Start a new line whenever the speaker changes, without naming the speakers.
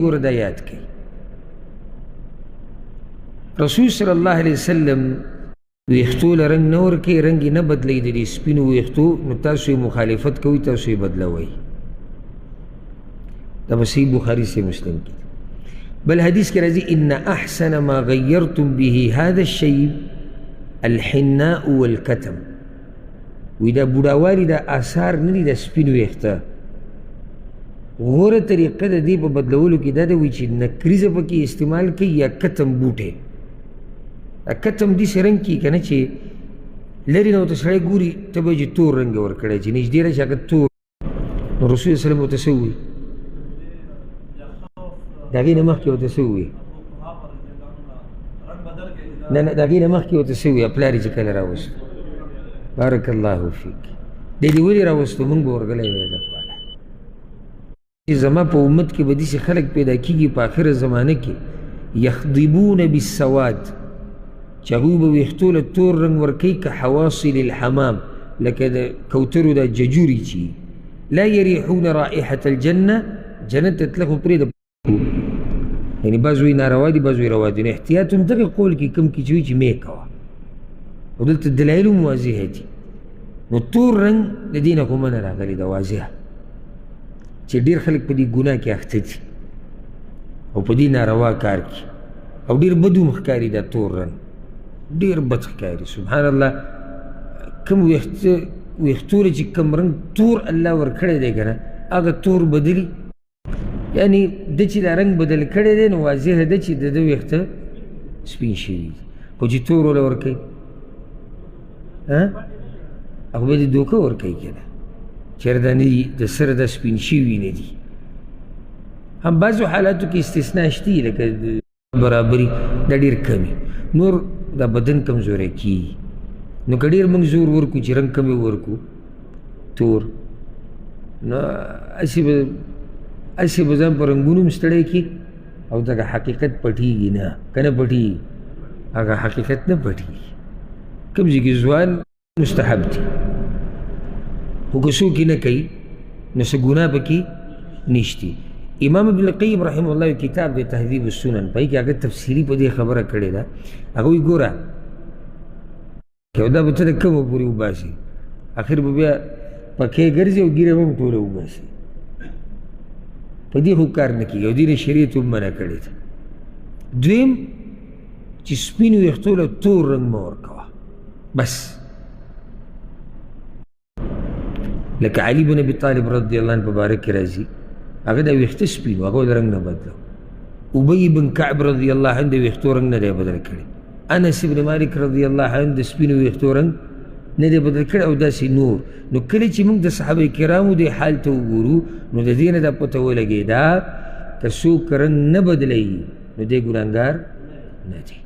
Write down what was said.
ګوره دا یاد کړئ رسول صلی الله علیه وسلم ویښتو له رنګ نه ورکوي رنګ یې نه بدلوي د دې سپینو ویښتو نو تاسو یې مخالفت کوئ تاسو یې بدلوئ دا به صحیح بخاري سے مسلم کی بل حدیث کې راځي ان احسن ما غیرتم به هذا الشیب الحناء والکتم وی دا بوډاوالي دا آثار نه دي د سپینو ویښته غوره طریقه د دې په بدلولو کې دا ده وی چې نکریزه پکې استعمال کوي یا کتم بوټی کتم داسې رنګ کي که نه چې لرې نه ورته سړی ګوري ته به چې تور رنګ یې ورکړی چې نږدې راشي هغه تور نو رسول وسلم ورته څه ووایي د هغې نه مخکې ورته څه ووایي نه نه د هغې نه مخکې ورته څه ووایي پلار یې چې کله راوستو بارک الله فیک دی دې ولې راوستو مونږ به ورغلی وی دپاره زما په امت کې به داسې خلک پیدا کېږي په آخره زمانه کې یخضبون بالسواد چې هغوی به ویښتو له تور رنګ ورکوي که حواصل الحمام لکه د کوترو دا ججوري چې لا یریحون رائحة الجنه جنت ته تله خو پرېږده یعنی بعض وایي ناروا دي بعض وایي روا دي نو احتیاط هم دغه قول کې کوم کې چې وایي چې مې کوه او دلته دلایل هم واضحه دي نو تور رنګ د دې نه خو منع راغلې ده واضحه چې ډېر خلک په دې ګناه کې اخته دي او په دې ناروا کار کې او ډېر بد هم ښکاري دا تور رنګ ډېر بد ښکاري سبحان الله کوم ویښتو له چې کوم رنګ تور الله ورکړی دی که نه هغه تور بدلي یعنی ده چې دا رنګ بدل کړی دی نو واضحه ده چې د ده ویښته سپین شوي دي خو چې تور وله ورکوي هغه به دې دوکه ورکوي که نه چېرې دا نه دي د سره دا سپین شوي نه دي هم بعضو حالاتو کې استثنا شته لکه برابري دا ډېر کمي نور دا بدن کمزوری کېږي نو که ډېر موږ زور ورکو چې رنګ کم یې ورکو تور نو هسې به ځان په رنګونو هم ستړی کړي او دغه حقیقت پټېږي نه که نه پټېږي هغه حقیقت نه پټېږي کوم ځای کې ځوان مستحب دي خو که څوک یې نه کوي نو څه ګناه پکې نشته امام ابن القیم رحمه الله کتاب دی تهذیب السنن په کې هغه تفصیلي په دې خبره کړې ده هغه وایي ګوره که دا به ته د کومه پورې وباسي اخر به بیا پکې ګرځي او ګیره به هم ټوله وباسي په دې خو کار نه کېږي او دې نه شریعت هم منع کړې ده دویم چې سپینو ویښتو له تور رنګ مه ورکوه بس لکه علي بن ابي طالب رضی الله عنه په باره کې راځي هغه د ویښته سپینو هغه د رنګ نه بدلو ابی بن کعب رضی الله عنه د ویښتو رنګ نه دی بدل کړی انس بن مالک رضی الله عنه د سپینو ویښتو رنګ نه دی بدل کړی او داسې نور نو کله چې موږ د صحابه کرامو دې حال ته وګورو نو د دې نه دا پته ولګېده که څوک رنګ نه بدلوي نو دی ګناهګار نه دی